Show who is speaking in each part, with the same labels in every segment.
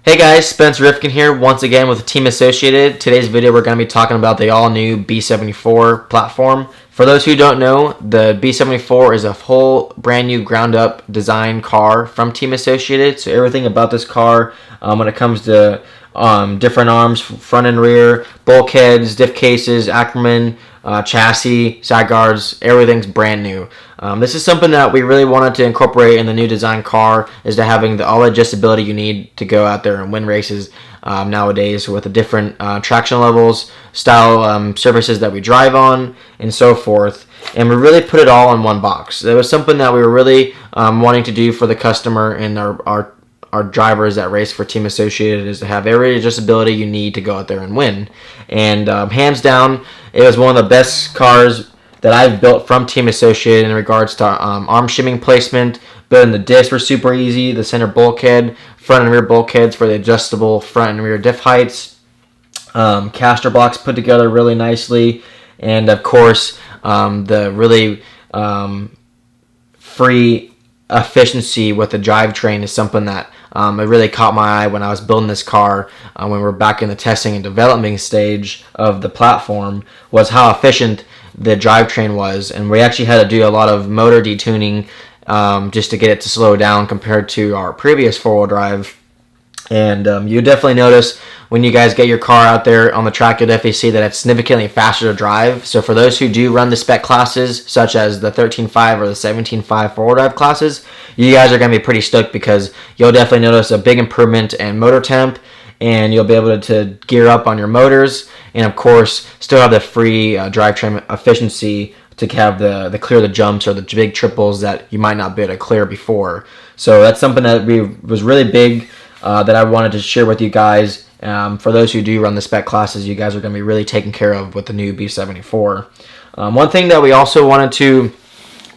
Speaker 1: Hey guys, Spencer Rivkin here once again with Team Associated. Today's video we're going to be talking about the all-new B74 platform. For those who don't know, the B74 is a whole brand new ground-up design car from Team Associated. So everything about this car when it comes to different arms, front and rear, bulkheads, diff cases, Ackerman, chassis, side guards, everything's brand new. This is something that we really wanted to incorporate in the new design car, is to having all the adjustability you need to go out there and win races nowadays with the different traction levels, style surfaces that we drive on, and so forth. And we really put it all in one box. It was something that we were really wanting to do for the customer and our drivers that race for Team Associated, is to have every adjustability you need to go out there and win. And hands down, it was one of the best cars that I've built from Team Associated in regards to arm shimming placement. Building the discs were super easy. The center bulkhead, front and rear bulkheads for the adjustable front and rear diff heights. Caster blocks put together really nicely. And of course, the really free efficiency with the drivetrain is something that it really caught my eye when I was building this car when we were back in the testing and development stage of the platform, was how efficient the drivetrain was. And we actually had to do a lot of motor detuning just to get it to slow down compared to our previous four-wheel drive. And you definitely notice when you guys get your car out there on the track, you'll definitely see that it's significantly faster to drive. So for those who do run the spec classes, such as the 13.5 or the 17.5 four-wheel drive classes, you guys are going to be pretty stoked, because you'll definitely notice a big improvement in motor temp, and you'll be able to gear up on your motors, and of course still have the free drivetrain efficiency to have the clear the jumps or the big triples that you might not be able to clear before. So that's something that was really big that I wanted to share with you guys. For those who do run the spec classes, you guys are going to be really taken care of with the new B74. One thing that we also wanted to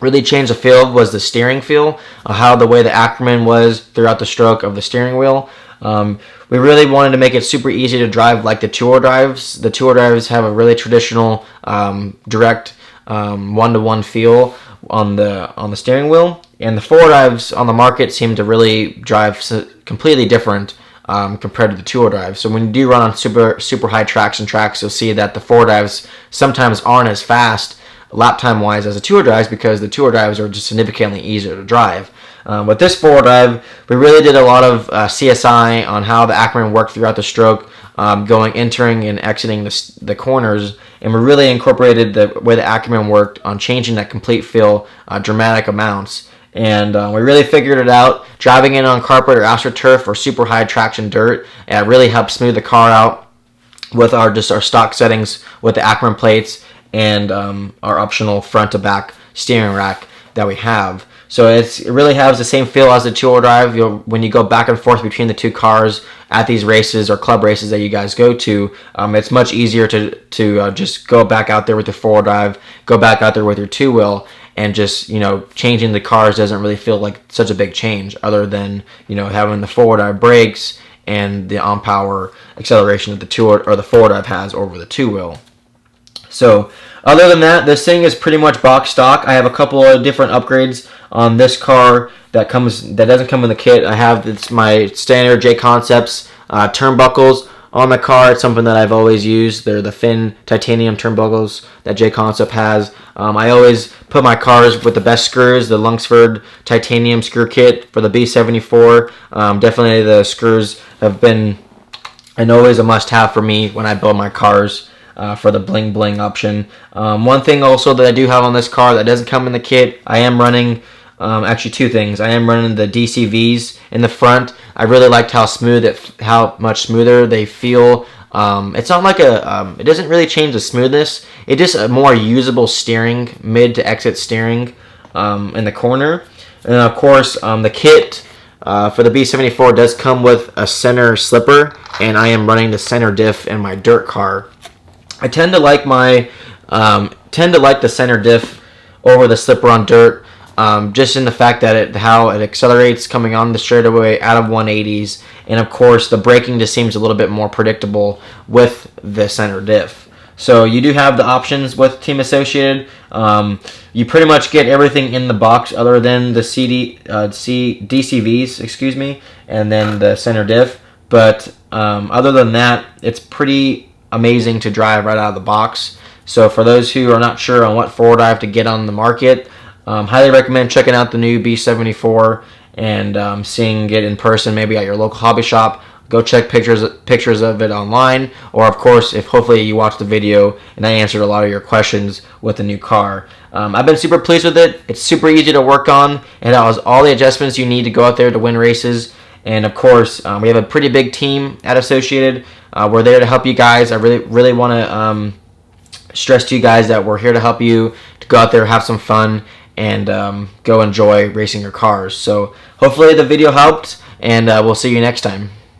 Speaker 1: really change the feel was the steering feel, how the way the Ackerman was throughout the stroke of the steering wheel. We really wanted to make it super easy to drive like the two-wheel drives. The two-wheel drives have a really traditional direct one-to-one feel on the steering wheel, and the four-wheel drives on the market seem to really drive completely different compared to the two-wheel drive. So when you do run on super high traction tracks, you'll see that the four-wheel drives sometimes aren't as fast lap time wise as the two-wheel drives, because the two-wheel drives are just significantly easier to drive. With this four-wheel drive, we really did a lot of CSI on how the Ackerman worked throughout the stroke, entering and exiting the corners, and we really incorporated the way the Ackerman worked on changing that complete feel dramatic amounts. And we really figured it out. Driving in on carpet or AstroTurf or super high traction dirt, it really helped smooth the car out with our stock settings with the Ackerman plates and our optional front to back steering rack that we have. So it really has the same feel as the two-wheel drive. When you go back and forth between the two cars at these races or club races that you guys go to, it's much easier to just go back out there with the four-wheel drive, go back out there with your two-wheel, and just, changing the cars doesn't really feel like such a big change, other than, having the four-wheel drive brakes and the on-power acceleration that the four-wheel drive has over the two-wheel. So other than that, this thing is pretty much box stock. I have a couple of different upgrades on this car that doesn't come in the kit. I have my standard J Concepts turnbuckles on the car. It's something that I've always used. They're the thin titanium turnbuckles that J Concept has. I always put my cars with the best screws, the Lunsford titanium screw kit for the B74. Definitely the screws have been always a must-have for me when I build my cars. For the bling bling option. One thing also that I do have on this car that doesn't come in the kit, I am running actually two things. I am running the DCVs in the front. I really liked how much smoother they feel. It's not like it doesn't really change the smoothness. It's just a more usable steering, mid to exit steering in the corner. And of course, the kit for the B74 does come with a center slipper, and I am running the center diff in my dirt car. I tend to like the center diff over the slipper on dirt, just in the fact that how it accelerates coming on the straightaway out of 180s, and of course the braking just seems a little bit more predictable with the center diff. So you do have the options with Team Associated. You pretty much get everything in the box other than the DCVs, and then the center diff. But other than that, it's pretty amazing to drive right out of the box. So for those who are not sure on what four-wheel drive to get on the market, highly recommend checking out the new B74 and seeing it in person, maybe at your local hobby shop. Go check pictures of it online, or of course, if hopefully you watched the video and I answered a lot of your questions with the new car. I've been super pleased with it. It's super easy to work on. It has all the adjustments you need to go out there to win races. And of course, we have a pretty big team at Associated. We're there to help you guys. I really want to stress to you guys that we're here to help you to go out there, have some fun, and go enjoy racing your cars. So hopefully the video helped, and we'll see you next time.